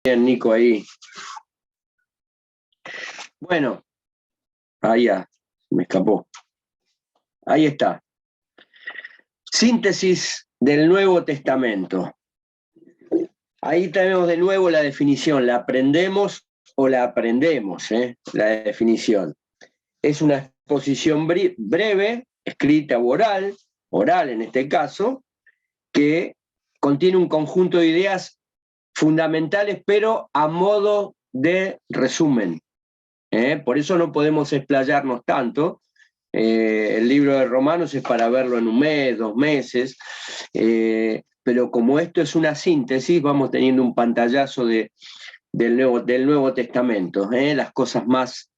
Bien, Nico, ahí. Bueno, ahí ya, me escapó. Ahí está. Síntesis del Nuevo Testamento. Ahí tenemos de nuevo la definición. ¿La aprendemos o la aprendemos? La definición. Es una exposición breve, escrita o oral en este caso, que contiene un conjunto de ideas fundamentales, pero a modo de resumen. Por eso no podemos explayarnos tanto. El libro de Romanos es para verlo en un mes, 2 meses, pero como esto es una síntesis, vamos teniendo un pantallazo del Nuevo Testamento, las cosas más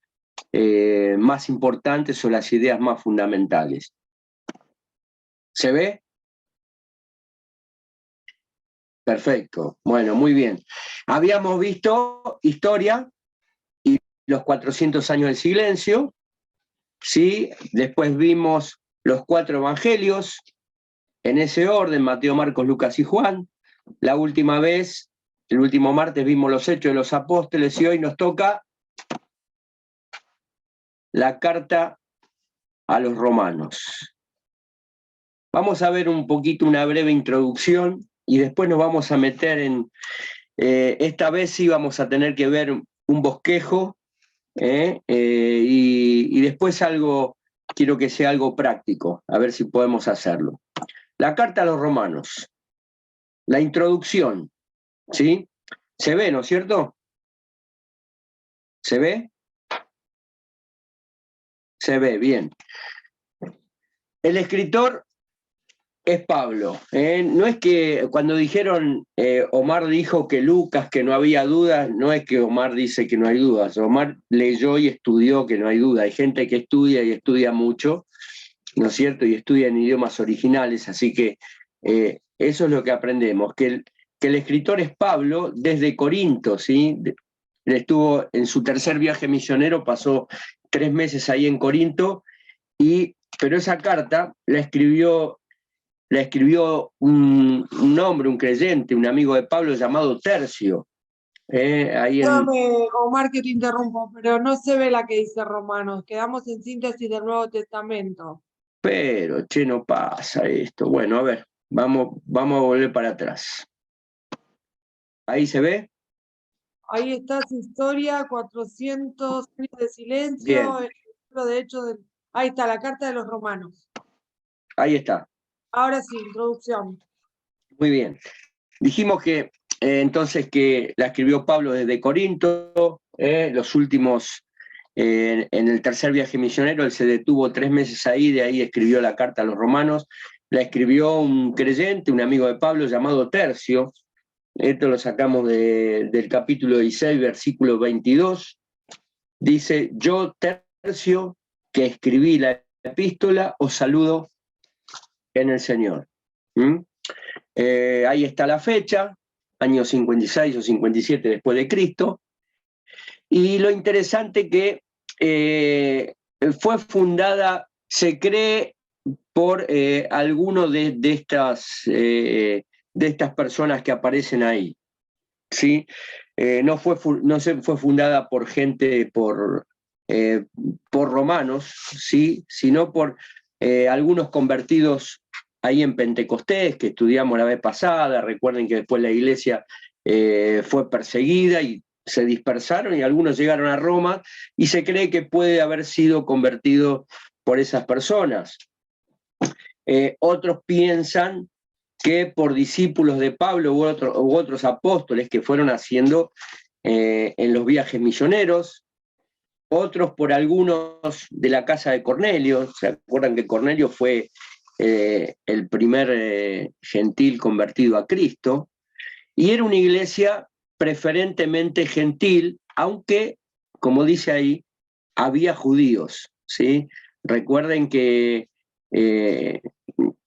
importantes o las ideas más fundamentales. ¿Se ve? Perfecto. Bueno, muy bien. Habíamos visto historia y los 400 años del silencio, ¿sí? Después vimos los 4 evangelios, en ese orden, Mateo, Marcos, Lucas y Juan. La última vez, el último martes, vimos los Hechos de los Apóstoles y hoy nos toca la carta a los Romanos. Vamos a ver un poquito una breve introducción y después nos vamos a meter en... esta vez sí vamos a tener que ver un bosquejo y después algo, quiero que sea algo práctico, a ver si podemos hacerlo. La carta a los Romanos. La introducción, ¿sí? Se ve, ¿no es cierto? ¿Se ve? Se ve, bien. El escritor es Pablo. No es que cuando dijeron, Omar dijo que Lucas, que no había dudas, no es que Omar dice que no hay dudas. Omar leyó y estudió que no hay duda. Hay gente que estudia y estudia mucho, ¿no es cierto? Y estudia en idiomas originales, así que eso es lo que aprendemos, que el escritor es Pablo desde Corinto, ¿sí? Él estuvo en su tercer viaje misionero, pasó 3 meses ahí en Corinto, pero esa carta la escribió un hombre, un creyente, un amigo de Pablo llamado Tercio. Perdóname, Omar, que te interrumpo, pero no se ve la que dice Romanos. Quedamos en síntesis del Nuevo Testamento. Pero, che, no pasa esto. Bueno, a ver, vamos a volver para atrás. ¿Ahí se ve? Ahí está su historia, 400 años de silencio, Bien. el libro de Hechos. Ahí está, la carta de los Romanos. Ahí está. Ahora sí, introducción. Muy bien. Dijimos que entonces que la escribió Pablo desde Corinto, los últimos, en el tercer viaje misionero, él se detuvo 3 meses ahí, de ahí escribió la carta a los Romanos. La escribió un creyente, un amigo de Pablo llamado Tercio. Esto lo sacamos del capítulo 16, versículo 22. Dice: yo, Tercio, que escribí la epístola, os saludo en el Señor. Ahí está la fecha, año 56 o 57 después de Cristo. Y lo interesante que fue fundada, se cree, por alguno de estas personas que aparecen ahí, ¿sí? No fue fundada por gente, por romanos, ¿sí? Sino por algunos convertidos ahí en Pentecostés, que estudiamos la vez pasada. Recuerden que después la iglesia fue perseguida y se dispersaron y algunos llegaron a Roma y se cree que puede haber sido convertido por esas personas. Otros piensan que por discípulos de Pablo u otros apóstoles que fueron haciendo en los viajes misioneros, otros por algunos de la casa de Cornelio. ¿Se acuerdan que Cornelio fue el primer gentil convertido a Cristo? Y era una iglesia preferentemente gentil, aunque, como dice ahí, había judíos, ¿sí? Recuerden que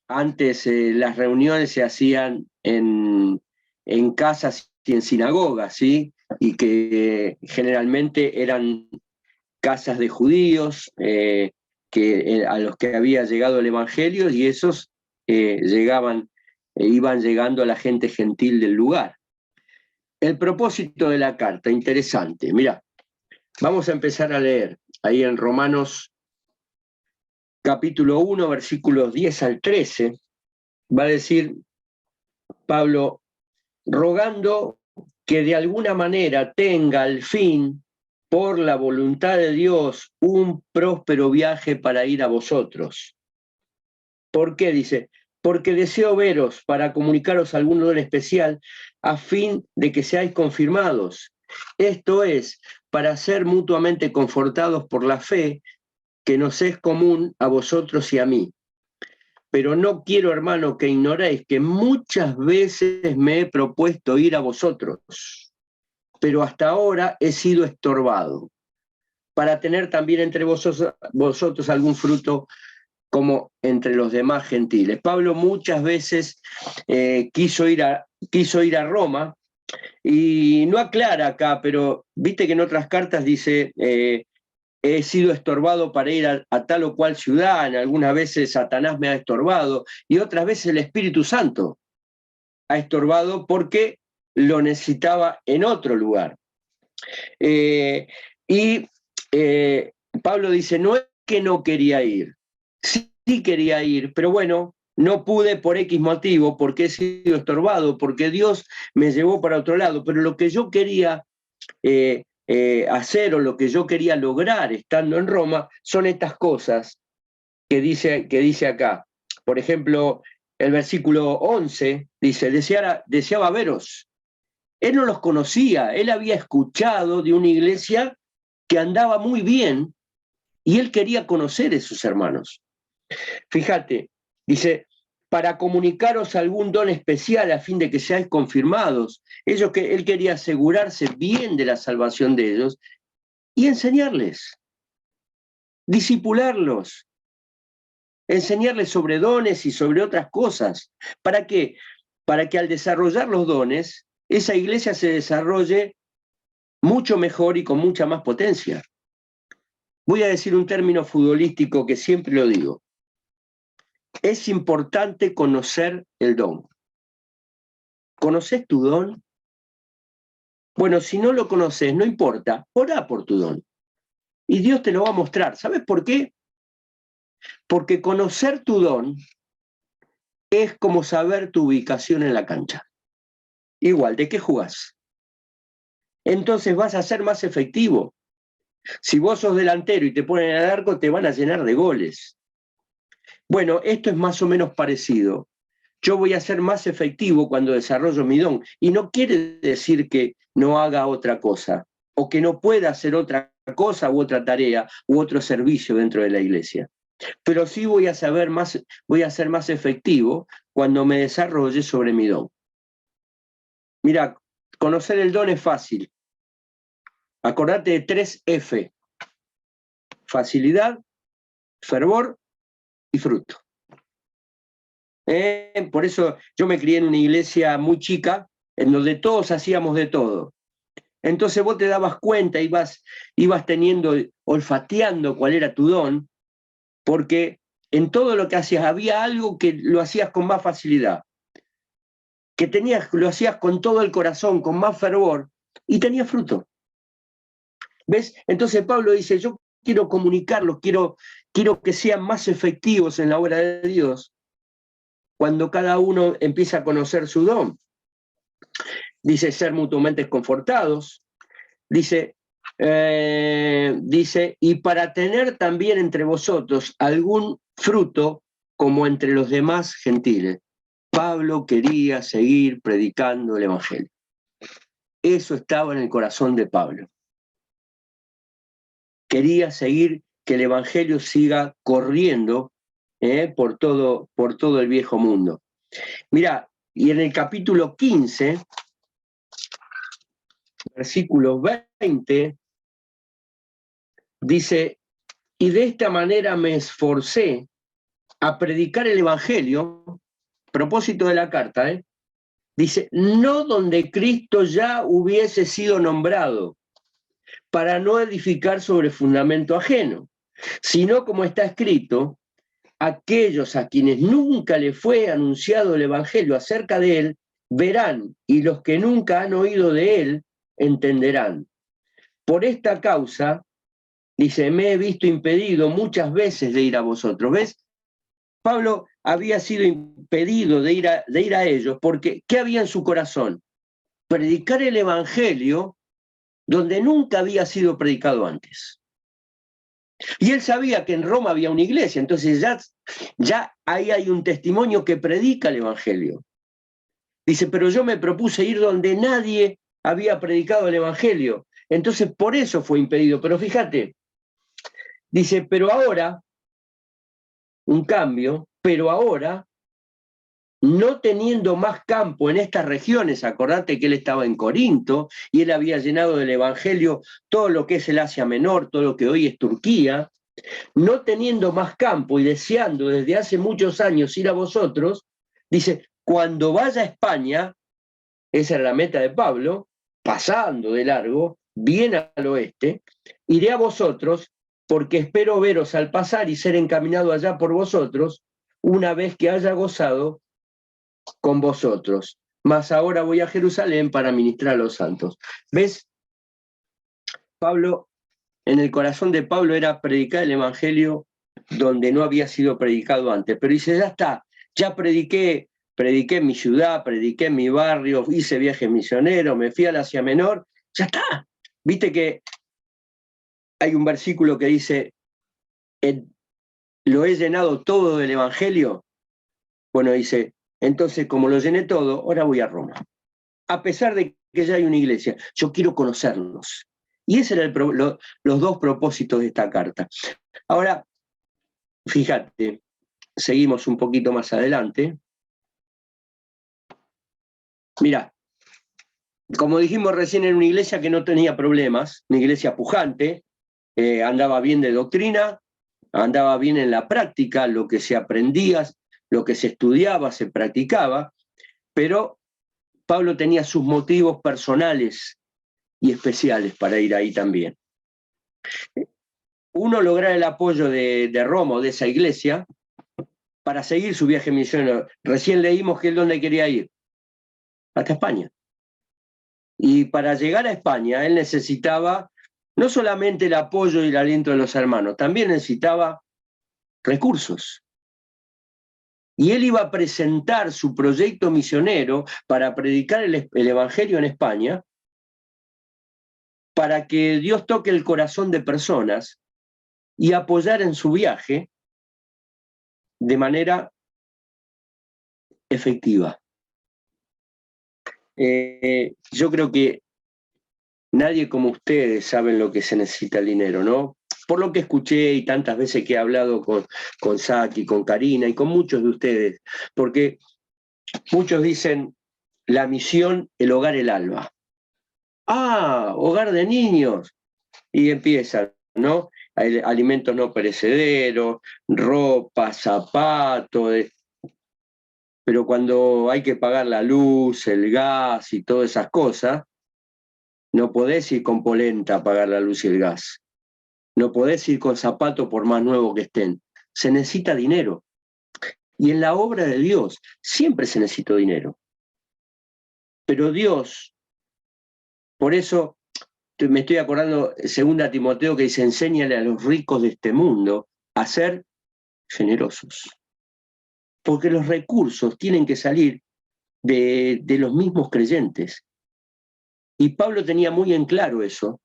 antes las reuniones se hacían en casas y en sinagogas, ¿sí? Y que generalmente eran casas de judíos a los que había llegado el Evangelio, y esos iban llegando a la gente gentil del lugar. el propósito de la carta, interesante. Mirá, vamos a empezar a leer ahí en Romanos capítulo 1, versículos 10 al 13, va a decir Pablo, rogando que de alguna manera tenga al fin, por la voluntad de Dios, un próspero viaje para ir a vosotros. ¿Por qué? Dice, porque deseo veros para comunicaros algún don especial a fin de que seáis confirmados. Esto es, para ser mutuamente confortados por la fe que nos es común a vosotros y a mí. Pero no quiero, hermano, que ignoréis que muchas veces me he propuesto ir a vosotros, pero hasta ahora he sido estorbado, para tener también entre vosotros algún fruto como entre los demás gentiles. Pablo muchas veces quiso ir a Roma, y no aclara acá, pero viste que en otras cartas dice, he sido estorbado para ir a tal o cual ciudad, en algunas veces Satanás me ha estorbado, y otras veces el Espíritu Santo ha estorbado porque lo necesitaba en otro lugar. Pablo dice, no es que no quería ir, sí quería ir, pero bueno, no pude por X motivo, porque he sido estorbado, porque Dios me llevó para otro lado, pero lo que yo quería hacer o lo que yo quería lograr estando en Roma son estas cosas que dice acá. Por ejemplo, el versículo 11 dice, deseaba veros. Él no los conocía, él había escuchado de una iglesia que andaba muy bien y él quería conocer a sus hermanos. Fíjate, dice, para comunicaros algún don especial a fin de que seáis confirmados. Él quería asegurarse bien de la salvación de ellos y enseñarles, disipularlos, enseñarles sobre dones y sobre otras cosas. ¿Para qué? Para que al desarrollar los dones, esa iglesia se desarrolle mucho mejor y con mucha más potencia. Voy a decir un término futbolístico que siempre lo digo. Es importante conocer el don. ¿Conoces tu don? Bueno, si no lo conoces, no importa, orá por tu don. Y Dios te lo va a mostrar. ¿Sabes por qué? Porque conocer tu don es como saber tu ubicación en la cancha. Igual, ¿de qué jugás? Entonces vas a ser más efectivo. Si vos sos delantero y te ponen al arco, te van a llenar de goles. Bueno, esto es más o menos parecido. Yo voy a ser más efectivo cuando desarrollo mi don. Y no quiere decir que no haga otra cosa, o que no pueda hacer otra cosa u otra tarea u otro servicio dentro de la iglesia. Pero sí voy a ser más efectivo cuando me desarrolle sobre mi don. Mira, conocer el don es fácil. Acordate de 3F: facilidad, fervor y fruto. Por eso yo me crié en una iglesia muy chica, en donde todos hacíamos de todo. Entonces vos te dabas cuenta, ibas olfateando cuál era tu don, porque en todo lo que hacías había algo que lo hacías con más facilidad, lo hacías con todo el corazón, con más fervor, y tenías fruto. ¿Ves? Entonces Pablo dice, yo quiero comunicarlos, quiero que sean más efectivos en la obra de Dios, cuando cada uno empieza a conocer su don. Dice, ser mutuamente confortados. Dice, y para tener también entre vosotros algún fruto como entre los demás gentiles. Pablo quería seguir predicando el evangelio. Eso estaba en el corazón de Pablo. Quería seguir que el evangelio siga corriendo por todo el viejo mundo. Mirá, y en el capítulo 15, versículo 20, dice, y de esta manera me esforcé a predicar el evangelio, propósito de la carta, dice, no donde Cristo ya hubiese sido nombrado, para no edificar sobre fundamento ajeno, sino como está escrito, aquellos a quienes nunca le fue anunciado el evangelio acerca de él, verán, y los que nunca han oído de él entenderán. Por esta causa, dice, me he visto impedido muchas veces de ir a vosotros. ¿Ves? Pablo había sido impedido de ir a ellos porque, ¿qué había en su corazón? Predicar el evangelio donde nunca había sido predicado antes. Y él sabía que en Roma había una iglesia, entonces ya ahí hay un testimonio que predica el evangelio. Dice, pero yo me propuse ir donde nadie había predicado el evangelio. Entonces por eso fue impedido. Pero fíjate, dice, pero ahora, un cambio, pero ahora, no teniendo más campo en estas regiones, acordate que él estaba en Corinto y él había llenado del evangelio todo lo que es el Asia Menor, todo lo que hoy es Turquía, no teniendo más campo y deseando desde hace muchos años ir a vosotros, dice, cuando vaya a España, esa era la meta de Pablo, pasando de largo, bien al oeste, iré a vosotros porque espero veros al pasar y ser encaminado allá por vosotros una vez que haya gozado con vosotros. Mas ahora voy a Jerusalén para ministrar a los santos. ¿Ves? Pablo, en el corazón de Pablo era predicar el evangelio donde no había sido predicado antes. Pero dice, ya está, ya prediqué en mi ciudad, prediqué en mi barrio, hice viajes misioneros, me fui al Asia Menor, ya está. Viste que hay un versículo que dice, lo he llenado todo del evangelio. Bueno, dice, entonces como lo llené todo, ahora voy a Roma. A pesar de que ya hay una iglesia, yo quiero conocerlos. Y ese eran los dos propósitos de esta carta. Ahora, fíjate, seguimos un poquito más adelante. Mirá, como dijimos recién, era una iglesia que no tenía problemas, una iglesia pujante, andaba bien de doctrina, andaba bien en la práctica, lo que se aprendía, lo que se estudiaba, se practicaba, pero Pablo tenía sus motivos personales y especiales para ir ahí también. Uno, lograr el apoyo de Roma, de esa iglesia, para seguir su viaje misionero. Recién leímos que él dónde quería ir, hasta España. Y para llegar a España, él necesitaba no solamente el apoyo y el aliento de los hermanos, también necesitaba recursos. Y él iba a presentar su proyecto misionero para predicar el evangelio en España, para que Dios toque el corazón de personas y apoyar en su viaje de manera efectiva. Yo creo que nadie como ustedes saben lo que se necesita el dinero, ¿no? Por lo que escuché y tantas veces que he hablado con Saki, con Karina y con muchos de ustedes, porque muchos dicen la misión, el hogar, el alba. Ah, hogar de niños. Y empiezan, ¿no? Alimentos no perecederos, ropa, zapatos, pero cuando hay que pagar la luz, el gas y todas esas cosas, no podés ir con polenta a pagar la luz y el gas. No podés ir con zapatos por más nuevos que estén. Se necesita dinero. Y en la obra de Dios siempre se necesita dinero. Pero Dios, por eso me estoy acordando, 2 Timoteo, que dice, enséñale a los ricos de este mundo a ser generosos. Porque los recursos tienen que salir de los mismos creyentes. Y Pablo tenía muy en claro eso.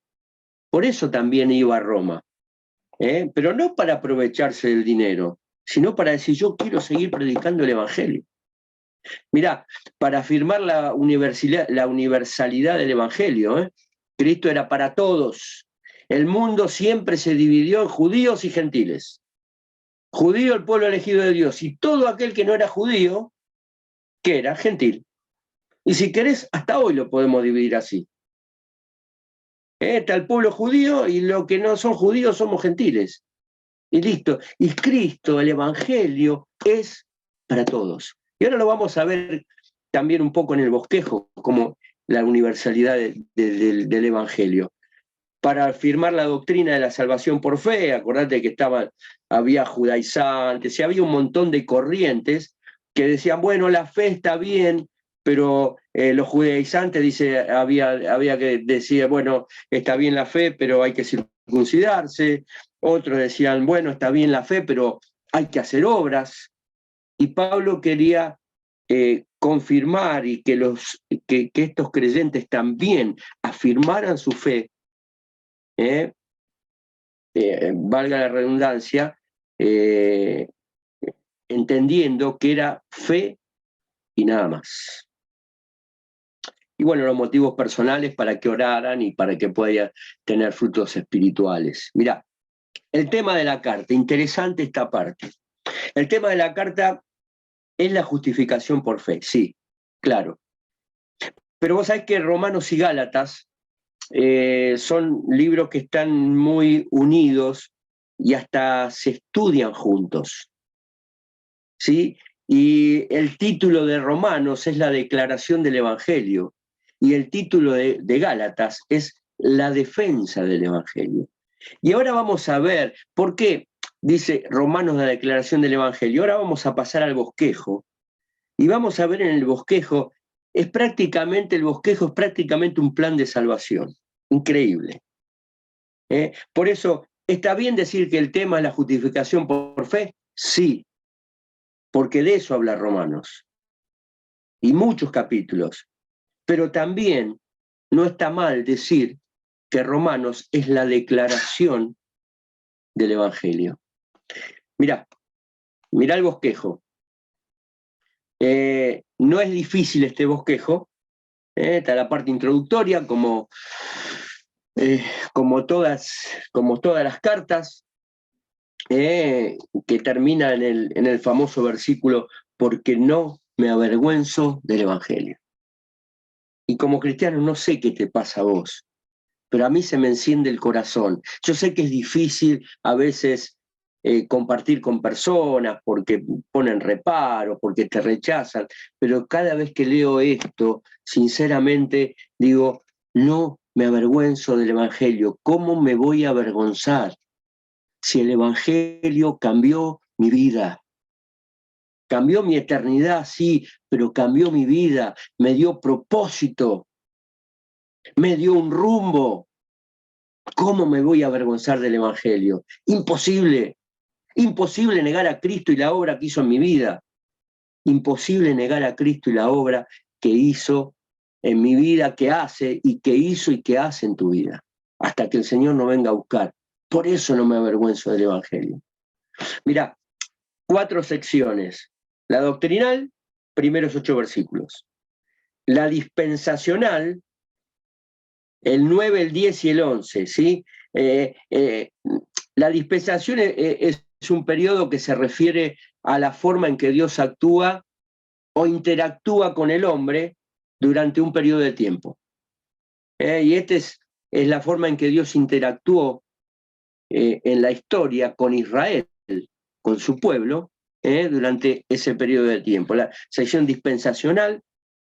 Por eso también iba a Roma. Pero no para aprovecharse del dinero, sino para decir, yo quiero seguir predicando el evangelio. Mirá, para afirmar la universalidad del evangelio, Cristo era para todos. El mundo siempre se dividió en judíos y gentiles. Judío, el pueblo elegido de Dios, y todo aquel que no era judío, que era gentil. Y si querés, hasta hoy lo podemos dividir así. Está el pueblo judío y los que no son judíos somos gentiles. Y listo. Y Cristo, el evangelio, es para todos. Y ahora lo vamos a ver también un poco en el bosquejo, como la universalidad del evangelio. Para afirmar la doctrina de la salvación por fe, acordate que había judaizantes y había un montón de corrientes que decían, bueno, la fe está bien, pero los judaizantes había que decir, bueno, está bien la fe, pero hay que circuncidarse. Otros decían, bueno, está bien la fe, pero hay que hacer obras. Y Pablo quería confirmar y que estos creyentes también afirmaran su fe, valga la redundancia, entendiendo que era fe y nada más. Y bueno, los motivos personales para que oraran y para que puedan tener frutos espirituales. Mirá, el tema de la carta, interesante esta parte. El tema de la carta es la justificación por fe, sí, claro. Pero vos sabés que Romanos y Gálatas son libros que están muy unidos y hasta se estudian juntos, ¿sí? Y el título de Romanos es la declaración del Evangelio, y el título de Gálatas es la defensa del Evangelio. Y ahora vamos a ver por qué dice Romanos la declaración del Evangelio. Ahora vamos a pasar al bosquejo, y vamos a ver en el bosquejo, el bosquejo es prácticamente un plan de salvación. Increíble. Por eso, ¿está bien decir que el tema es la justificación por fe? Sí, porque de eso habla Romanos, y muchos capítulos. Pero también no está mal decir que Romanos es la declaración del Evangelio. Mirá el bosquejo. No es difícil este bosquejo, está la parte introductoria, como todas las cartas, que termina en el famoso versículo, porque no me avergüenzo del Evangelio. Y como cristiano no sé qué te pasa a vos, pero a mí se me enciende el corazón. Yo sé que es difícil a veces compartir con personas porque ponen reparo, porque te rechazan, pero cada vez que leo esto, sinceramente digo, no me avergüenzo del Evangelio. ¿Cómo me voy a avergonzar si el Evangelio cambió mi vida? Cambió mi eternidad, sí, pero cambió mi vida, me dio propósito, me dio un rumbo. ¿Cómo me voy a avergonzar del Evangelio? Imposible. Imposible negar a Cristo y la obra que hizo en mi vida. Imposible negar a Cristo y la obra que hizo en mi vida, que hace y que hizo y que hace en tu vida, hasta que el Señor nos venga a buscar. Por eso no me avergüenzo del Evangelio. Mirá, 4 secciones. La doctrinal, primeros 8 versículos. La dispensacional, el 9, el 10 y el 11, ¿sí? La dispensación es un periodo que se refiere a la forma en que Dios actúa o interactúa con el hombre durante un periodo de tiempo. Y esta es la forma en que Dios interactuó en la historia con Israel, con su pueblo, durante ese periodo de tiempo. La sección dispensacional,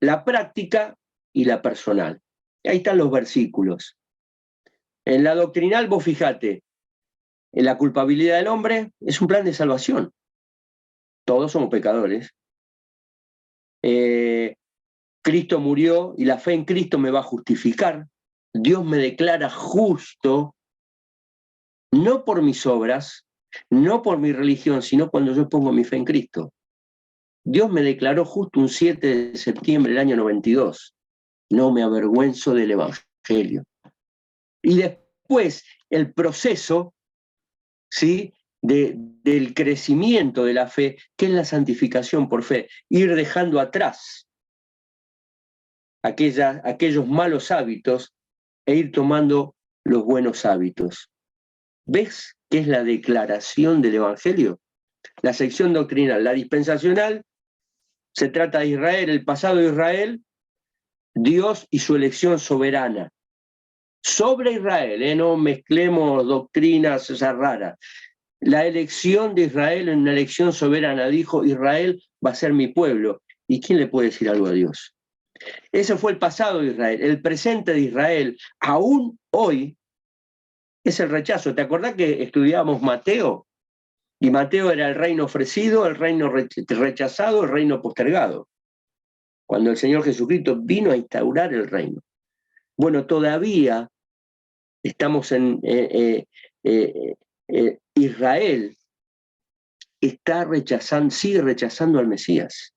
la práctica y la personal. Ahí están los versículos. En la doctrinal, vos fijate, en la culpabilidad del hombre es un plan de salvación. Todos somos pecadores. Cristo murió y la fe en Cristo me va a justificar. Dios me declara justo, no por mis obras, no por mi religión, sino cuando yo pongo mi fe en Cristo. Dios me declaró justo un 7 de septiembre del año 92. No me avergüenzo del Evangelio. Y después el proceso, ¿sí?, del crecimiento de la fe, que es la santificación por fe, ir dejando atrás aquellos malos hábitos e ir tomando los buenos hábitos. ¿Ves qué es la declaración del Evangelio? La sección doctrinal, la dispensacional, se trata de Israel, el pasado de Israel, Dios y su elección soberana. Sobre Israel, no mezclemos doctrinas esas raras. La elección de Israel en una elección soberana, dijo, Israel va a ser mi pueblo. ¿Y quién le puede decir algo a Dios? Ese fue el pasado de Israel. El presente de Israel, aún hoy, es el rechazo. ¿Te acordás que estudiábamos Mateo? Y Mateo era el reino ofrecido, el reino rechazado, el reino postergado. cuando el Señor Jesucristo vino a instaurar el reino. Bueno, todavía estamos en Israel sigue rechazando al Mesías.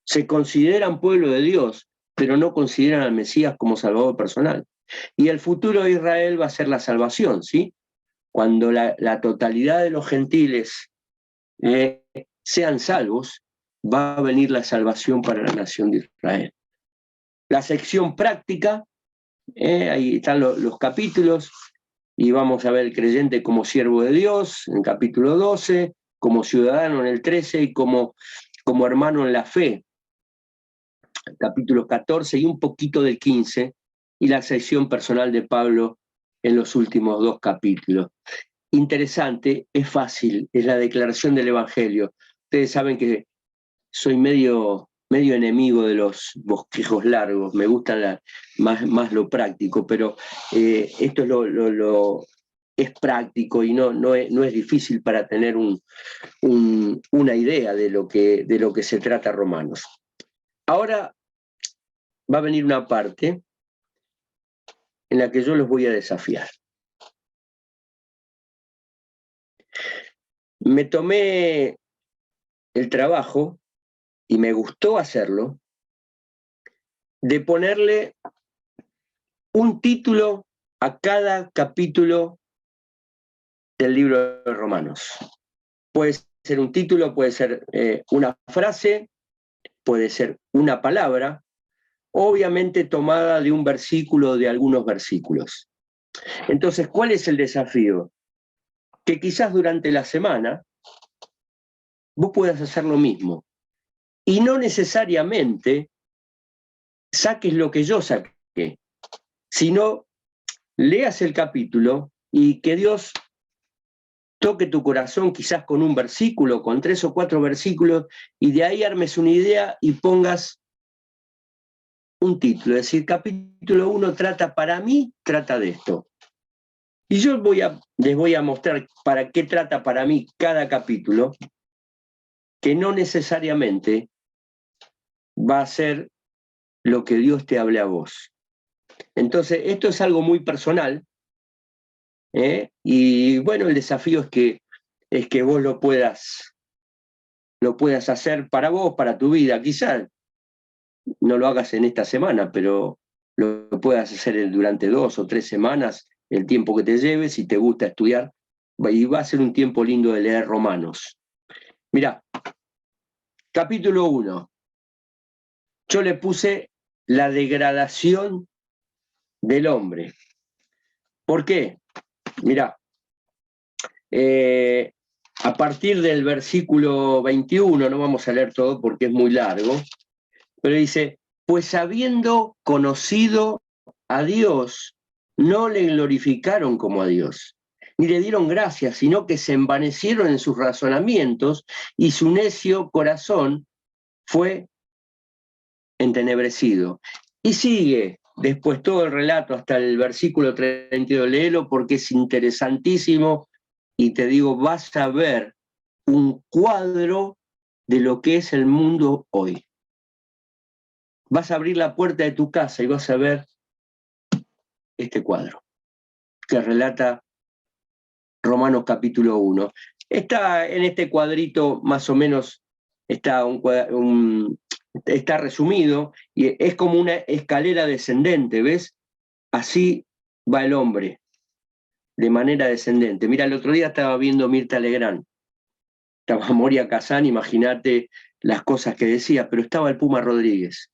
Se consideran pueblo de Dios, pero no consideran al Mesías como salvador personal. Y el futuro de Israel va a ser la salvación, ¿sí? Cuando la totalidad de los gentiles sean salvos, va a venir la salvación para la nación de Israel. La sección práctica, ahí están los capítulos, y vamos a ver el creyente como siervo de Dios, en el capítulo 12, como ciudadano en el 13 y como hermano en la fe, capítulos 14 y un poquito del 15, y la sección personal de Pablo en los últimos 2 capítulos. Interesante, es fácil, es la declaración del Evangelio. Ustedes saben que soy medio enemigo de los bosquejos largos, me gusta más lo práctico, pero esto es práctico y no es difícil para tener una idea de lo que se trata Romanos. Ahora va a venir una parte en la que yo los voy a desafiar. Me tomé el trabajo, y me gustó hacerlo, de ponerle un título a cada capítulo del libro de Romanos. Puede ser un título, puede ser una frase, puede ser una palabra, obviamente tomada de un versículo o de algunos versículos. Entonces, ¿cuál es el desafío? Que quizás durante la semana vos puedas hacer lo mismo. Y no necesariamente saques lo que yo saqué, sino leas el capítulo y que Dios toque tu corazón quizás con un versículo, con 3 o 4 versículos, y de ahí armes una idea y pongas un título. Es decir, capítulo 1 trata de esto. Y yo les voy a mostrar para qué trata para mí cada capítulo, que no necesariamente va a ser lo que Dios te hable a vos. Entonces, esto es algo muy personal, y bueno, el desafío es que vos lo puedas hacer para vos, para tu vida. Quizás no lo hagas en esta semana, pero lo puedas hacer durante 2 o 3 semanas, el tiempo que te lleves, si te gusta estudiar, y va a ser un tiempo lindo de leer Romanos. Mirá, capítulo 1. Yo le puse la degradación del hombre. ¿Por qué? Mirá, a partir del versículo 21, no vamos a leer todo porque es muy largo, pero dice, pues habiendo conocido a Dios, no le glorificaron como a Dios, ni le dieron gracias, sino que se envanecieron en sus razonamientos y su necio corazón fue entenebrecido. Y sigue después todo el relato hasta el versículo 32, léelo porque es interesantísimo y te digo, vas a ver un cuadro de lo que es el mundo hoy. Vas a abrir la puerta de tu casa y vas a ver este cuadro que relata Romanos capítulo 1. Está en este cuadrito más o menos, está resumido y es como una escalera descendente, ¿ves? Así va el hombre, de manera descendente. Mira, el otro día estaba viendo Mirta Legrand, estaba Moria Kazan, imagínate las cosas que decía, pero estaba el Puma Rodríguez.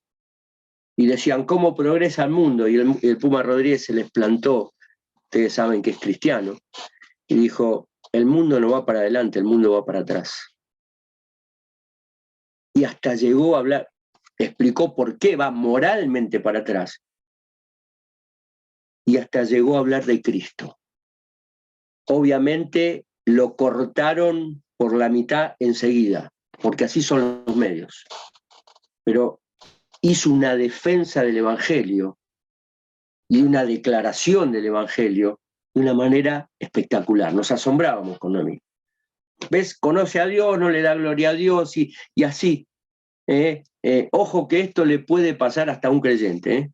Y decían, ¿cómo progresa el mundo? Y el Puma Rodríguez se les plantó, ustedes saben que es cristiano, y dijo, el mundo no va para adelante, el mundo va para atrás. Y hasta llegó a hablar, explicó por qué va moralmente para atrás. Y hasta llegó a hablar de Cristo. Obviamente lo cortaron por la mitad enseguida, porque así son los medios. Pero hizo una defensa del Evangelio y una declaración del Evangelio de una manera espectacular. Nos asombrábamos con Noemí. ¿Ves? Conoce a Dios, no le da gloria a Dios y así. Ojo que esto le puede pasar hasta a un creyente, ¿eh?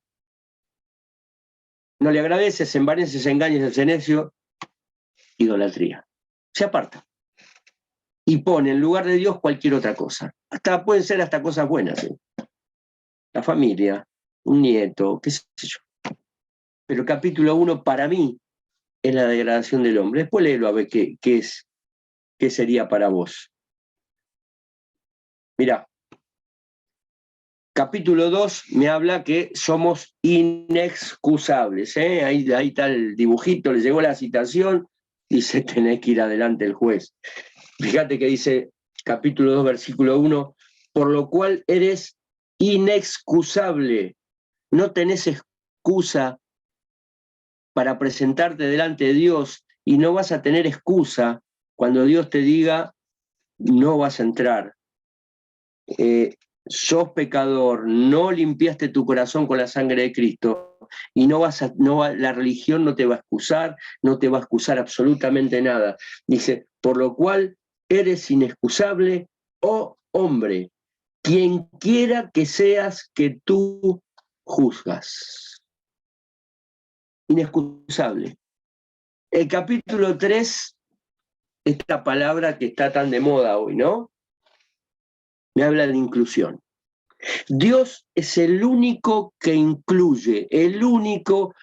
No le agradece, se envanece, se engaña, se necio, idolatría. Se aparta. Y pone en lugar de Dios cualquier otra cosa. Pueden ser hasta cosas buenas, ¿eh? La familia, un nieto, qué sé yo. Pero el capítulo 1 para mí es la degradación del hombre. Después léelo a ver qué sería para vos. Mirá, capítulo 2 me habla que somos inexcusables, ¿eh? Ahí está el dibujito, le llegó la citación, dice tenés que ir adelante el juez. Fíjate que dice capítulo 2, versículo 1, por lo cual eres inexcusable, no tenés excusa para presentarte delante de Dios y no vas a tener excusa cuando Dios te diga no vas a entrar. Sos pecador, no limpiaste tu corazón con la sangre de Cristo y la religión no te va a excusar, no te va a excusar absolutamente nada. Dice, por lo cual eres inexcusable, oh hombre, quien quiera que seas que tú juzgas. Inexcusable. El capítulo 3, esta palabra que está tan de moda hoy, ¿no? Me habla de inclusión. Dios es el único que incluye, el único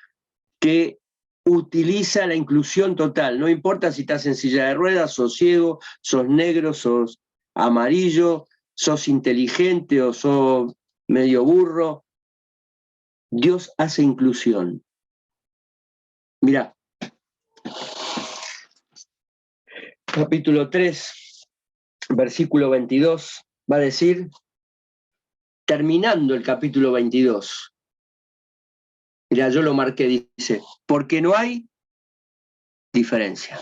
que utiliza la inclusión total. No importa si estás en silla de ruedas, sos ciego, sos negro, sos amarillo, sos inteligente o sos medio burro. Dios hace inclusión. Mirá, capítulo 3, versículo 22, va a decir, terminando el capítulo 22, mirá, yo lo marqué, dice, porque no hay diferencia.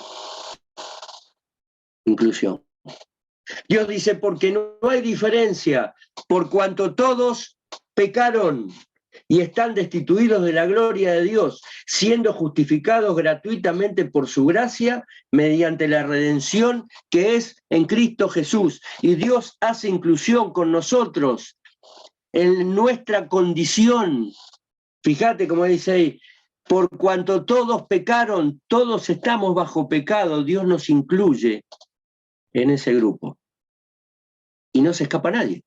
Inclusión. Dios dice, porque no hay diferencia, por cuanto todos pecaron y están destituidos de la gloria de Dios, siendo justificados gratuitamente por su gracia mediante la redención que es en Cristo Jesús. Y Dios hace inclusión con nosotros en nuestra condición. Fíjate como dice ahí, por cuanto todos pecaron, todos estamos bajo pecado, Dios nos incluye en ese grupo. Y no se escapa nadie.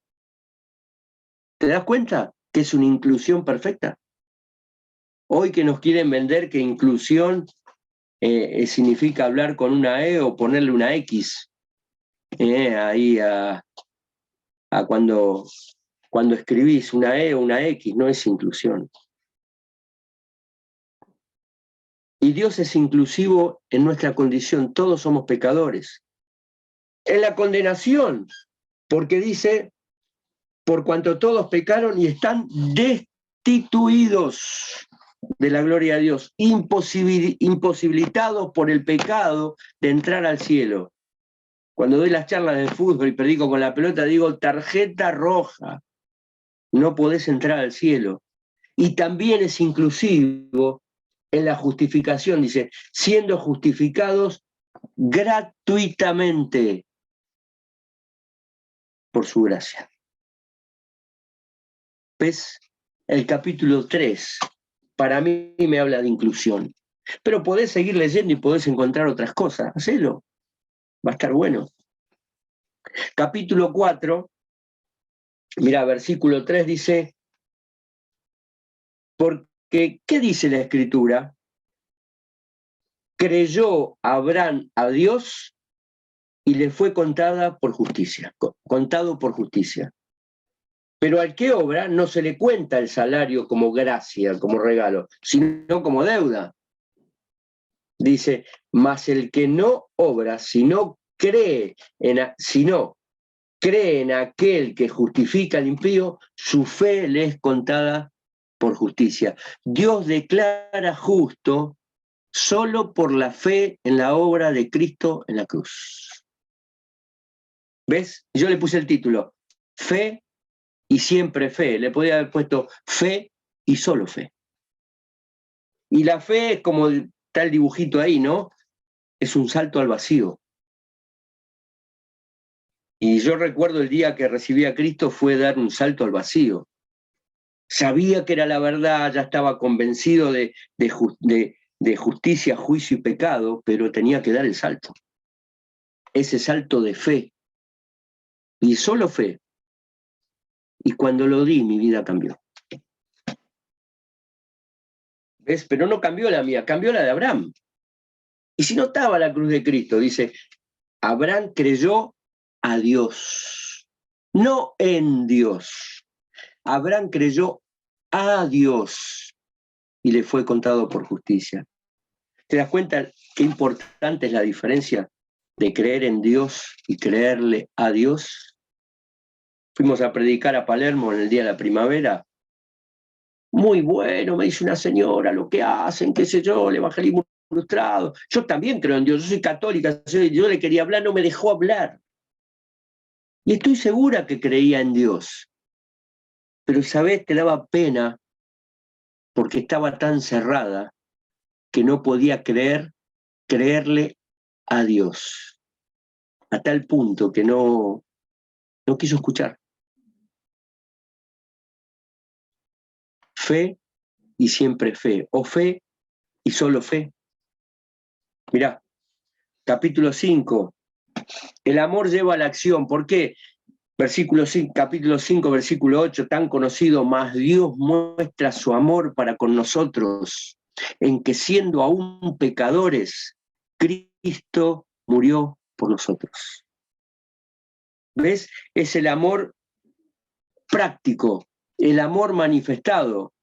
¿Te das cuenta que es una inclusión perfecta? Hoy que nos quieren vender que inclusión significa hablar con una E o ponerle una X ahí a cuando escribís una E o una X, no es inclusión. Y Dios es inclusivo en nuestra condición, todos somos pecadores. En la condenación, porque dice, por cuanto todos pecaron y están destituidos de la gloria de Dios, imposibilitados por el pecado de entrar al cielo. Cuando doy las charlas de fútbol y predico con la pelota, digo, tarjeta roja, no podés entrar al cielo. Y también es inclusivo en la justificación, dice, siendo justificados gratuitamente por su gracia. ¿Ves? El capítulo 3, para mí me habla de inclusión. Pero podés seguir leyendo y podés encontrar otras cosas. Hacelo. Va a estar bueno. Capítulo 4, mira, versículo 3 dice, porque, ¿qué dice la Escritura? Creyó Abraham a Dios y le fue contado por justicia. Pero al que obra no se le cuenta el salario como gracia, como regalo, sino como deuda. Dice, mas el que no obra, sino cree en aquel que justifica al impío, su fe le es contada por justicia. Dios declara justo solo por la fe en la obra de Cristo en la cruz. ¿Ves? Yo le puse el título, Fe y siempre fe. Le podía haber puesto fe y solo fe. Y la fe es como está el dibujito ahí, ¿no? Es un salto al vacío. Y yo recuerdo el día que recibí a Cristo fue dar un salto al vacío. Sabía que era la verdad, ya estaba convencido de justicia, juicio y pecado, pero tenía que dar el salto. Ese salto de fe. Y solo fe. Y cuando lo di, mi vida cambió. ¿Ves? Pero no cambió la mía, cambió la de Abraham. Y si no estaba la cruz de Cristo, dice, Abraham creyó a Dios, no en Dios. Abraham creyó a Dios y le fue contado por justicia. ¿Te das cuenta qué importante es la diferencia de creer en Dios y creerle a Dios? Fuimos a predicar a Palermo en el día de la primavera. Muy bueno, me dice una señora, lo que hacen, qué sé yo, el evangelismo frustrado. Yo también creo en Dios, yo soy católica, yo le quería hablar, no me dejó hablar. Y estoy segura que creía en Dios. Pero, ¿sabés? Te daba pena porque estaba tan cerrada que no podía creerle a Dios. A tal punto que no quiso escuchar. Fe y siempre fe. O fe y solo fe. Mirá, capítulo 5. El amor lleva a la acción. ¿Por qué? Capítulo 5, versículo 8, tan conocido, mas Dios muestra su amor para con nosotros, en que siendo aún pecadores, Cristo murió por nosotros. ¿Ves? Es el amor práctico, el amor manifestado.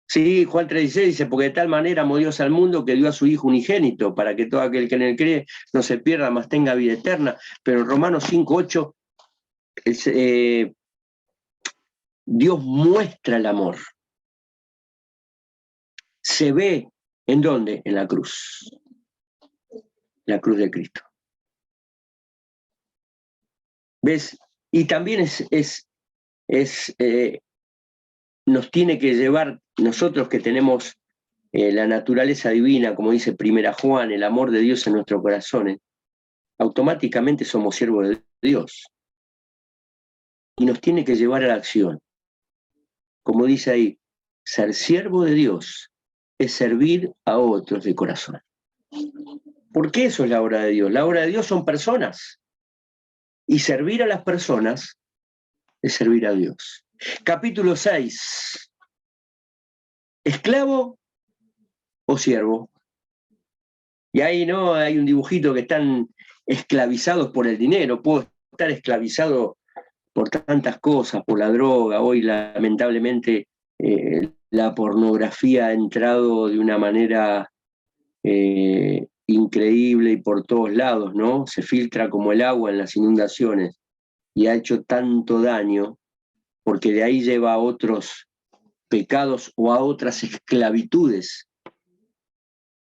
Sí, Juan 3:16 dice, porque de tal manera amó Dios al mundo que dio a su Hijo unigénito, para que todo aquel que en él cree no se pierda, mas tenga vida eterna. Pero en Romanos 5:8 Dios muestra el amor. Se ve, ¿en dónde? En la cruz. La cruz de Cristo. ¿Ves? Y también nos tiene que llevar, nosotros que tenemos la naturaleza divina, como dice 1 Juan, el amor de Dios en nuestros corazones, automáticamente somos siervos de Dios. Y nos tiene que llevar a la acción. Como dice ahí, ser siervo de Dios es servir a otros de corazón. Porque eso es la obra de Dios. La obra de Dios son personas. Y servir a las personas es servir a Dios. Capítulo 6. ¿Esclavo o siervo? Y ahí no hay un dibujito que están esclavizados por el dinero. Puedo estar esclavizado por tantas cosas, por la droga. Hoy lamentablemente la pornografía ha entrado de una manera increíble y por todos lados, ¿no? Se filtra como el agua en las inundaciones y ha hecho tanto daño porque de ahí lleva a otros pecados o a otras esclavitudes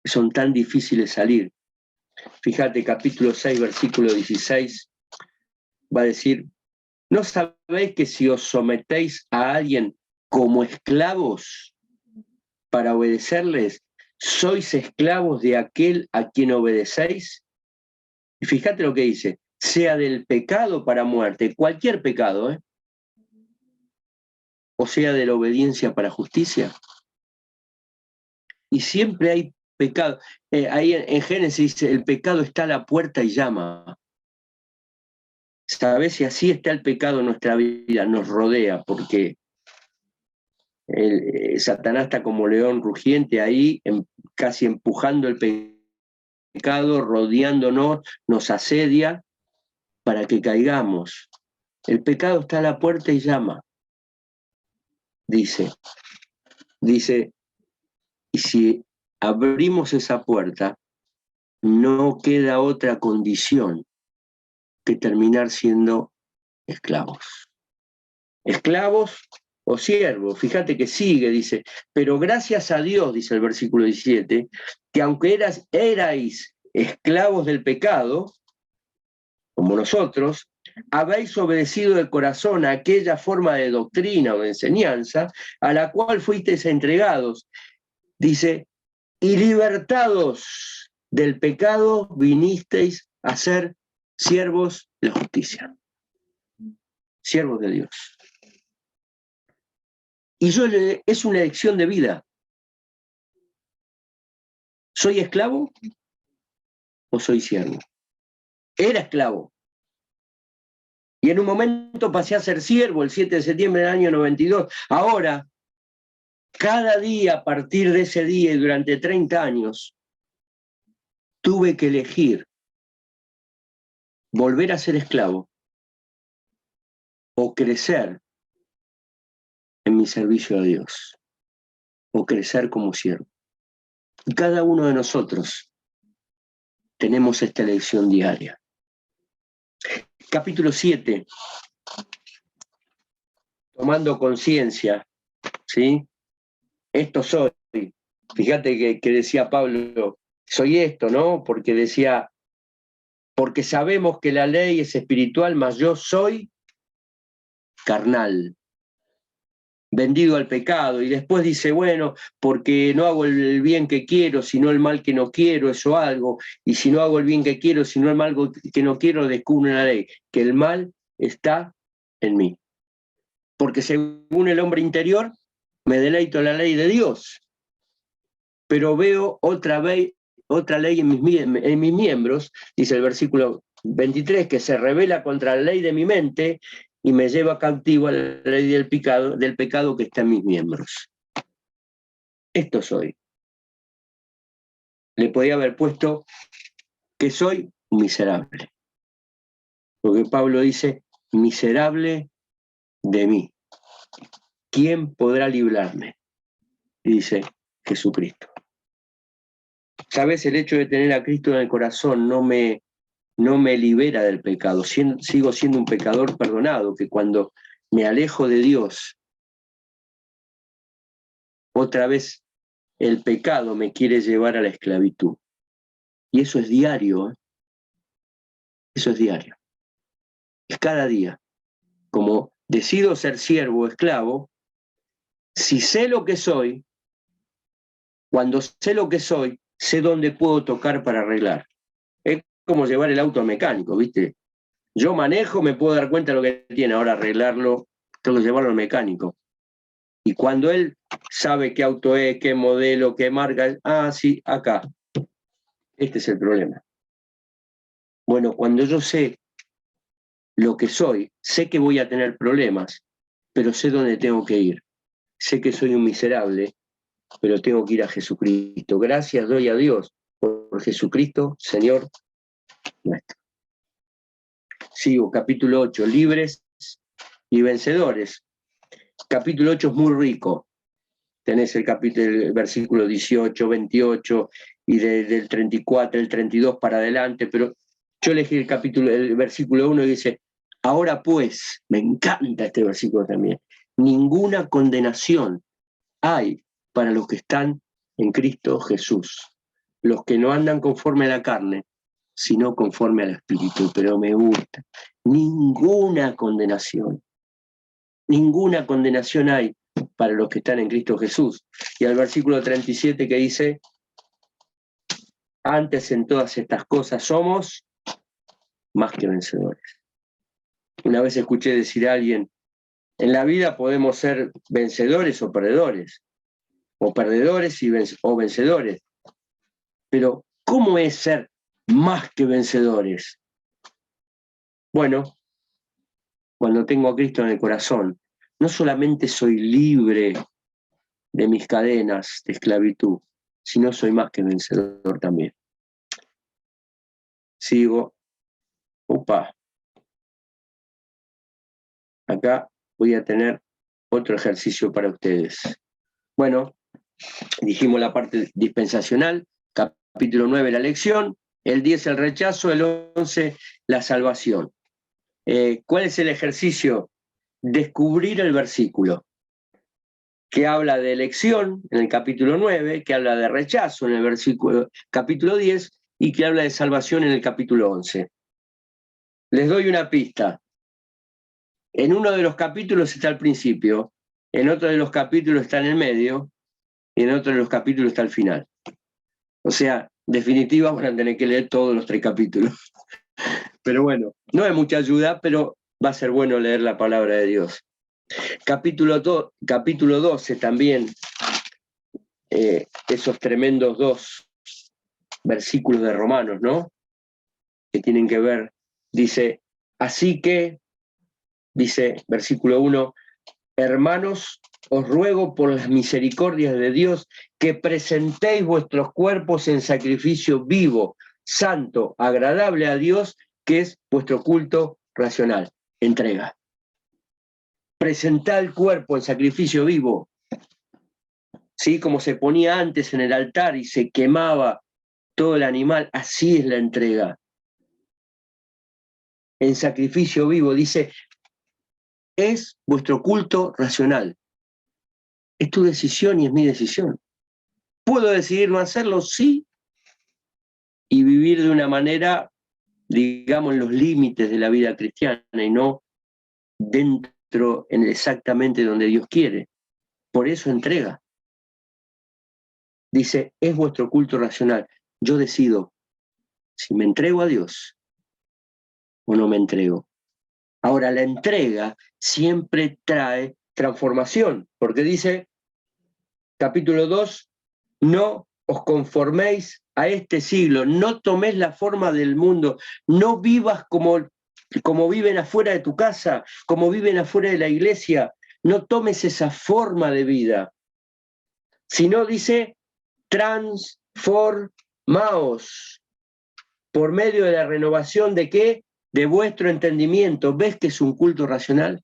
que son tan difíciles salir. Fíjate, capítulo 6, versículo 16, va a decir, ¿no sabéis que si os sometéis a alguien como esclavos para obedecerles, sois esclavos de aquel a quien obedecéis? Y fíjate lo que dice, sea del pecado para muerte, cualquier pecado, o sea de la obediencia para justicia. Y siempre hay pecado. Ahí en Génesis dice, el pecado está a la puerta y llama. ¿Sabes? Si así está el pecado en nuestra vida, nos rodea, porque Satanás está como león rugiente ahí, casi empujando el pecado, rodeándonos, nos asedia para que caigamos. El pecado está a la puerta y llama, dice, y si abrimos esa puerta, no queda otra condición que terminar siendo esclavos. Esclavos o siervos. Fíjate que sigue, dice, pero gracias a Dios, dice el versículo 17, que aunque erais esclavos del pecado, como nosotros, habéis obedecido de corazón a aquella forma de doctrina o de enseñanza a la cual fuisteis entregados. Dice, y libertados del pecado vinisteis a ser siervos de la justicia. siervos de Dios. Y es una elección de vida. ¿Soy esclavo o soy siervo? Era esclavo. Y en un momento pasé a ser siervo el 7 de septiembre del año 92. Ahora, cada día a partir de ese día y durante 30 años, tuve que elegir volver a ser esclavo o crecer en mi servicio a Dios, o crecer como siervo. Y cada uno de nosotros tenemos esta elección diaria. Capítulo 7, tomando conciencia, ¿sí? Esto soy. Fíjate que decía Pablo, soy esto, ¿no? Porque decía, porque sabemos que la ley es espiritual, mas yo soy carnal, vendido al pecado. Y después dice, bueno, porque no hago el bien que quiero, sino el mal que no quiero, eso hago. Y si no hago el bien que quiero, sino el mal que no quiero, descubro una ley, que el mal está en mí. Porque según el hombre interior, me deleito en la ley de Dios, pero veo otra ley en mis miembros, dice el versículo 23, que se revela contra la ley de mi mente y me lleva cautivo a la ley del pecado que está en mis miembros. Esto soy. Le podía haber puesto que soy miserable. Porque Pablo dice, miserable de mí. ¿Quién podrá librarme? Y dice, Jesucristo. ¿Sabes? El hecho de tener a Cristo en el corazón no me libera del pecado. Sigo siendo un pecador perdonado, que cuando me alejo de Dios, otra vez el pecado me quiere llevar a la esclavitud. Y eso es diario, ¿eh? Eso es diario. Es cada día. Como decido ser siervo o esclavo, si sé lo que soy, cuando sé lo que soy, sé dónde puedo tocar para arreglar. Es como llevar el auto al mecánico, ¿viste? Yo manejo, me puedo dar cuenta de lo que tiene, ahora arreglarlo, tengo que llevarlo al mecánico. Y cuando él sabe qué auto es, qué modelo, qué marca, sí, acá. Este es el problema. Bueno, cuando yo sé lo que soy, sé que voy a tener problemas, pero sé dónde tengo que ir. Sé que soy un miserable, pero tengo que ir a Jesucristo. Gracias doy a Dios por Jesucristo, Señor nuestro. Sigo, capítulo 8, libres y vencedores. Capítulo 8 es muy rico. Tenés el versículo 18, 28 y del 34, el 32 para adelante, pero yo elegí el versículo 1 y dice, ahora pues, me encanta este versículo también, ninguna condenación hay para los que están en Cristo Jesús, los que no andan conforme a la carne, sino conforme al Espíritu, pero me gusta, ninguna condenación hay para los que están en Cristo Jesús. Y al versículo 37 que dice, antes en todas estas cosas somos más que vencedores. Una vez escuché decir a alguien, en la vida podemos ser vencedores o perdedores o vencedores, pero ¿cómo es ser más que vencedores? Bueno, cuando tengo a Cristo en el corazón, no solamente soy libre de mis cadenas de esclavitud, sino soy más que vencedor también. Sigo. Acá voy a tener otro ejercicio para ustedes. Bueno, dijimos la parte dispensacional, capítulo 9 la elección, el 10 el rechazo, el 11 la salvación. ¿Cuál es el ejercicio? Descubrir el versículo que habla de elección en el capítulo 9, que habla de rechazo en el capítulo 10 y que habla de salvación en el capítulo 11. Les doy una pista. En uno de los capítulos está al principio, en otro de los capítulos está en el medio y en otro de los capítulos está al final. O sea, en definitiva van a tener que leer todos los 3 capítulos. Pero bueno, no es mucha ayuda, pero va a ser bueno leer la palabra de Dios. Capítulo 12 también, esos tremendos 2 versículos de Romanos, ¿no? Que tienen que ver, dice, así que, dice, versículo 1, hermanos, os ruego por las misericordias de Dios que presentéis vuestros cuerpos en sacrificio vivo, santo, agradable a Dios, que es vuestro culto racional. Entrega. Presentad el cuerpo en sacrificio vivo, ¿sí? Como se ponía antes en el altar y se quemaba todo el animal, así es la entrega. En sacrificio vivo, dice, es vuestro culto racional. Es tu decisión y es mi decisión. ¿Puedo decidir no hacerlo? Sí. Y vivir de una manera, digamos, en los límites de la vida cristiana y no dentro, en exactamente donde Dios quiere. Por eso entrega. Dice, es vuestro culto racional. Yo decido si me entrego a Dios o no me entrego. Ahora, la entrega siempre trae transformación, porque dice, capítulo 2, no os conforméis a este siglo, no toméis la forma del mundo, no vivas como viven afuera de tu casa, como viven afuera de la iglesia, no tomes esa forma de vida, sino dice, transformaos por medio de la renovación de ¿qué? De vuestro entendimiento. ¿Ves que es un culto racional?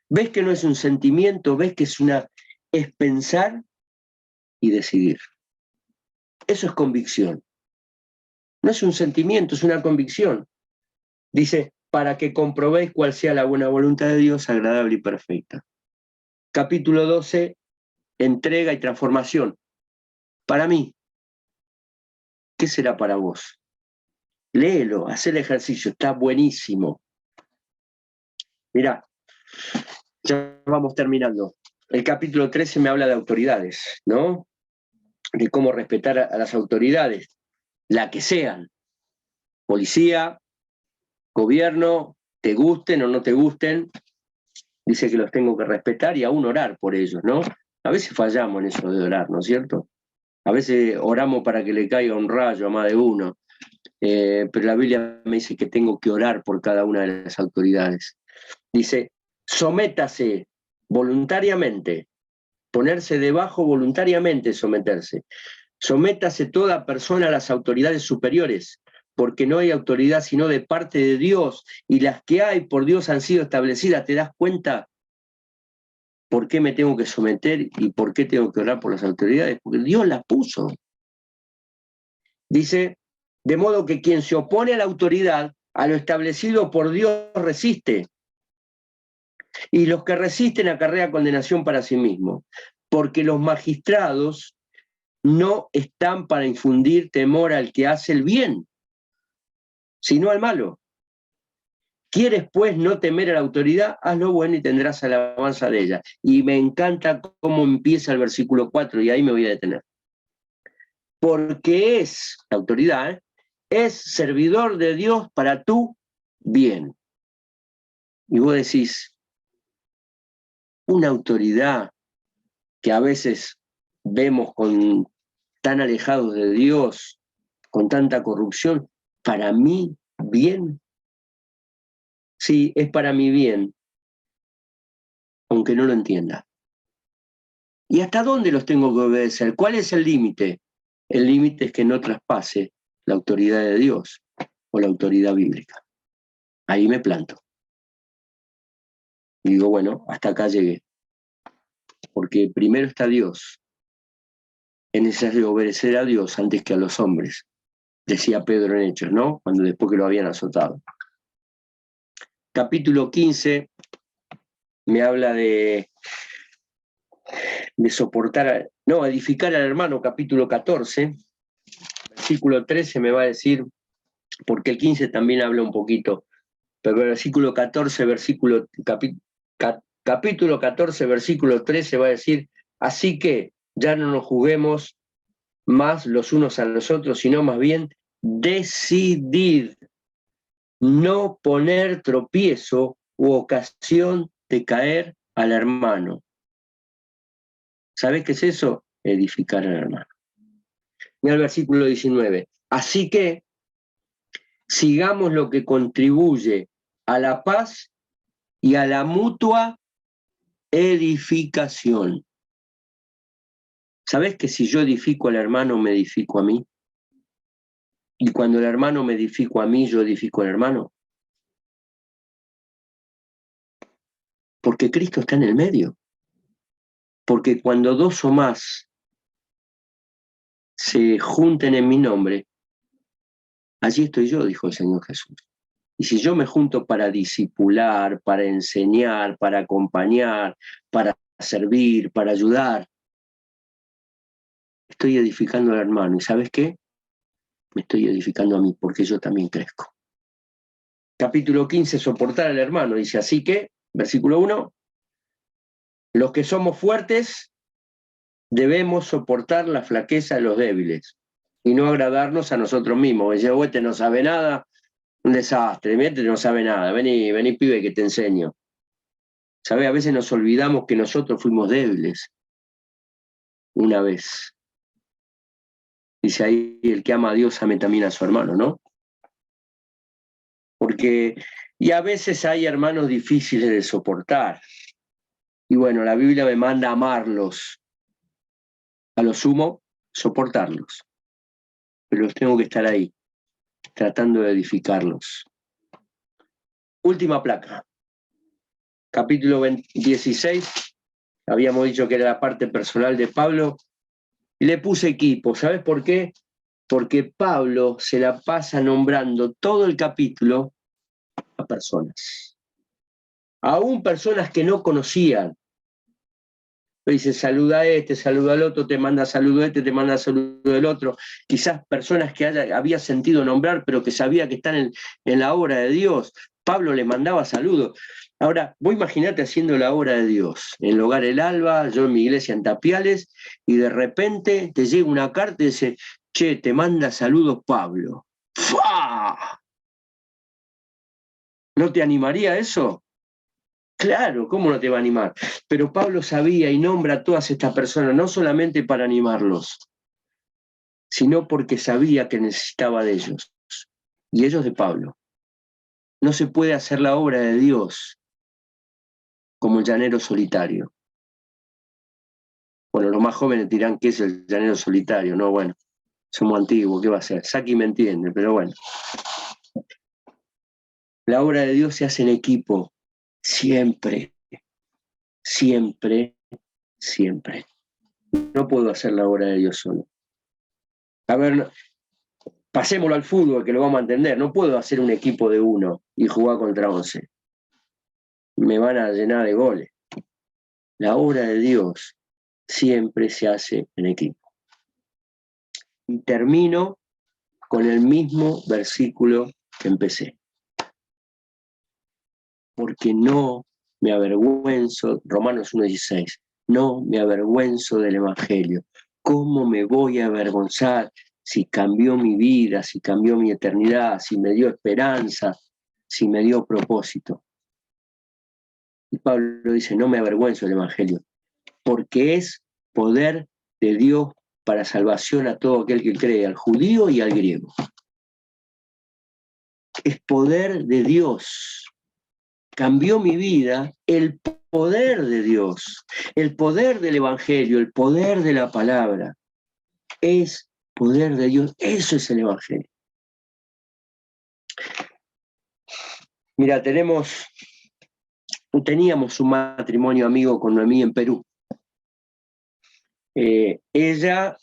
¿Ves que no es un sentimiento? ¿Ves que es pensar y decidir? Eso es convicción. No es un sentimiento, es una convicción. Dice, para que comprobéis cuál sea la buena voluntad de Dios, agradable y perfecta. Capítulo 12, entrega y transformación. Para mí, ¿qué será para vos? Léelo, haz el ejercicio, está buenísimo. Mirá, ya vamos terminando. El capítulo 13 me habla de autoridades, ¿no? De cómo respetar a las autoridades, la que sean. Policía, gobierno, te gusten o no te gusten, dice que los tengo que respetar y aún orar por ellos, ¿no? A veces fallamos en eso de orar, ¿no es cierto? A veces oramos para que le caiga un rayo a más de uno, pero la Biblia me dice que tengo que orar por cada una de las autoridades. Dice, sométase voluntariamente, ponerse debajo voluntariamente, someterse. Sométase toda persona a las autoridades superiores, porque no hay autoridad sino de parte de Dios, y las que hay por Dios han sido establecidas. ¿Te das cuenta por qué me tengo que someter y por qué tengo que orar por las autoridades? Porque Dios las puso. Dice, de modo que quien se opone a la autoridad, a lo establecido por Dios, resiste. Y los que resisten acarrean condenación para sí mismos, porque los magistrados no están para infundir temor al que hace el bien, sino al malo. ¿Quieres, pues, no temer a la autoridad? Haz lo bueno y tendrás alabanza de ella. Y me encanta cómo empieza el versículo 4, y ahí me voy a detener. Porque es, la autoridad, es servidor de Dios para tu bien. Y vos decís, una autoridad que a veces vemos tan alejados de Dios, con tanta corrupción, para mí bien. Sí, es para mi bien, aunque no lo entienda. ¿Y hasta dónde los tengo que obedecer? ¿Cuál es el límite? El límite es que no traspase la autoridad de Dios o la autoridad bíblica. Ahí me planto. Y digo, bueno, hasta acá llegué. Porque primero está Dios. Es necesario obedecer a Dios antes que a los hombres, decía Pedro en Hechos, ¿no? Después que lo habían azotado. Capítulo 15 me habla de soportar, edificar al hermano. Capítulo 14, versículo 13 me va a decir, porque el 15 también habla un poquito, pero el versículo 14, capítulo 14, versículo 13 va a decir, así que ya no nos juguemos más los unos a los otros, sino más bien decidid no poner tropiezo u ocasión de caer al hermano. ¿Sabés qué es eso? Edificar al hermano. Mira el versículo 19. Así que sigamos lo que contribuye a la paz y a la mutua edificación. ¿Sabés que si yo edifico al hermano, me edifico a mí? Y cuando el hermano me edifico a mí, yo edifico al hermano. Porque Cristo está en el medio. Porque cuando dos o más se junten en mi nombre, allí estoy yo, dijo el Señor Jesús. Y si yo me junto para discipular, para enseñar, para acompañar, para servir, para ayudar, estoy edificando al hermano. ¿Y sabes qué? Me estoy edificando a mí, porque yo también crezco. Capítulo 15, soportar al hermano. Dice, así que, versículo 1, los que somos fuertes debemos soportar la flaqueza de los débiles y no agradarnos a nosotros mismos. Dice, este no sabe nada, un desastre, este no sabe nada, vení pibe que te enseño. ¿Sabes? A veces nos olvidamos que nosotros fuimos débiles una vez. Dice ahí, el que ama a Dios ame también a su hermano, ¿no? Porque, y a veces hay hermanos difíciles de soportar. Y bueno, la Biblia me manda a amarlos. A lo sumo, soportarlos. Pero tengo que estar ahí, tratando de edificarlos. Última placa. Capítulo 16. Habíamos dicho que era la parte personal de Pablo. Y le puse equipo. ¿Sabes por qué? Porque Pablo se la pasa nombrando todo el capítulo a personas. Aún personas que no conocían. Dice, saluda a este, saluda al otro, te manda saludo a este, te manda saludo del otro. Quizás personas que había sentido nombrar, pero que sabía que están en la obra de Dios. Pablo le mandaba saludos. Ahora, vos imaginate haciendo la obra de Dios, en el Hogar El Alba, yo en mi iglesia en Tapiales, y de repente te llega una carta y dice, che, te manda saludos Pablo. ¡Fua! ¿No te animaría a eso? Claro, ¿cómo no te va a animar? Pero Pablo sabía y nombra a todas estas personas, no solamente para animarlos, sino porque sabía que necesitaba de ellos, y ellos de Pablo. No se puede hacer la obra de Dios como el llanero solitario. Bueno, los más jóvenes dirán que es el llanero solitario, ¿no? Bueno, somos antiguos, ¿qué va a ser? Saki me entiende, pero bueno. La obra de Dios se hace en equipo, siempre, siempre, siempre. No puedo hacer la obra de Dios solo. A ver, pasémoslo al fútbol, que lo vamos a entender. No puedo hacer un equipo de 1 y jugar contra 11. Me van a llenar de goles. La obra de Dios siempre se hace en equipo. Y termino con el mismo versículo que empecé. Porque no me avergüenzo, Romanos 1:16, no me avergüenzo del Evangelio. ¿Cómo me voy a avergonzar si cambió mi vida, si cambió mi eternidad, si me dio esperanza, si me dio propósito? Y Pablo dice, no me avergüenzo del Evangelio, porque es poder de Dios para salvación a todo aquel que cree, al judío y al griego. Es poder de Dios. Cambió mi vida el poder de Dios, el poder del Evangelio, el poder de la palabra. Es poder de Dios, eso es el Evangelio. Mira, teníamos un matrimonio amigo con Noemí en Perú. Ella,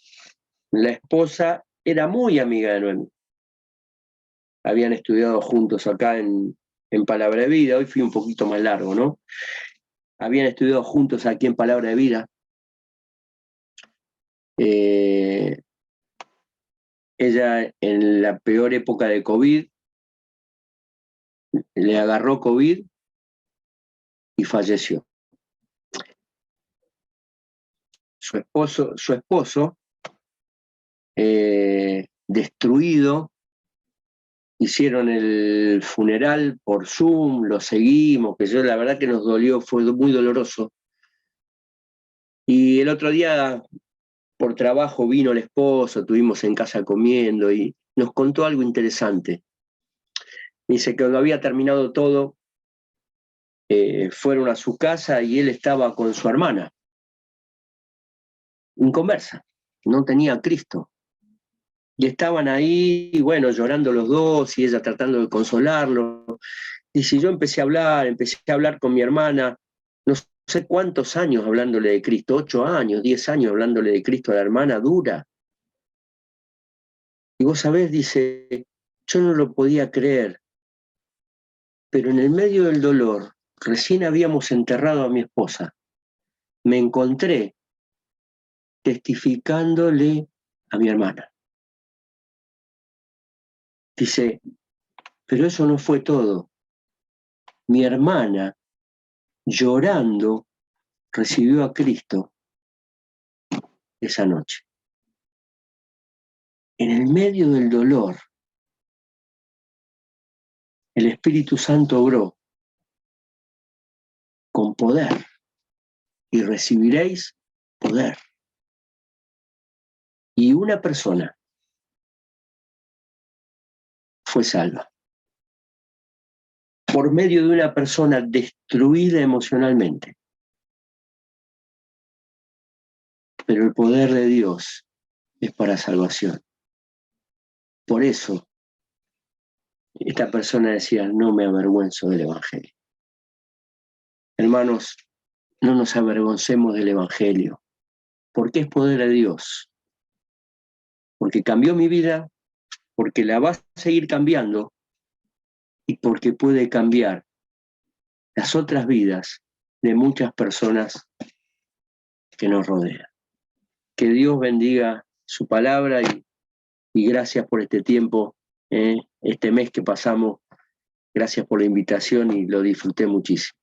la esposa, era muy amiga de Noemí. Habían estudiado juntos acá en Palabra de Vida, hoy fui un poquito más largo, ¿no? Habían estudiado juntos aquí en Palabra de Vida. Ella en la peor época de COVID, le agarró COVID y falleció. Su esposo destruido, hicieron el funeral por Zoom, lo seguimos, que yo la verdad que nos dolió, fue muy doloroso. Y el otro día, por trabajo, vino el esposo, estuvimos en casa comiendo y nos contó algo interesante. Dice que cuando había terminado todo, fueron a su casa y él estaba con su hermana, en conversa, no tenía a Cristo. Y estaban ahí, bueno, llorando los dos y ella tratando de consolarlo. Y si yo empecé a hablar con mi hermana, no sé cuántos años hablándole de Cristo, 8 años, 10 años hablándole de Cristo a la hermana dura. Y vos sabés, dice, yo no lo podía creer, pero en el medio del dolor, recién habíamos enterrado a mi esposa, me encontré testificándole a mi hermana. Dice, pero eso no fue todo. Mi hermana, llorando, recibió a Cristo esa noche. En el medio del dolor, el Espíritu Santo obró con poder y recibiréis poder. Y una persona fue salva. Por medio de una persona destruida emocionalmente. Pero el poder de Dios es para salvación. Por eso, esta persona decía, no me avergüenzo del Evangelio. Hermanos, no nos avergoncemos del Evangelio, porque es poder de Dios. Porque cambió mi vida, porque la va a seguir cambiando y porque puede cambiar las otras vidas de muchas personas que nos rodean. Que Dios bendiga su palabra y gracias por este tiempo, este mes que pasamos. Gracias por la invitación y lo disfruté muchísimo.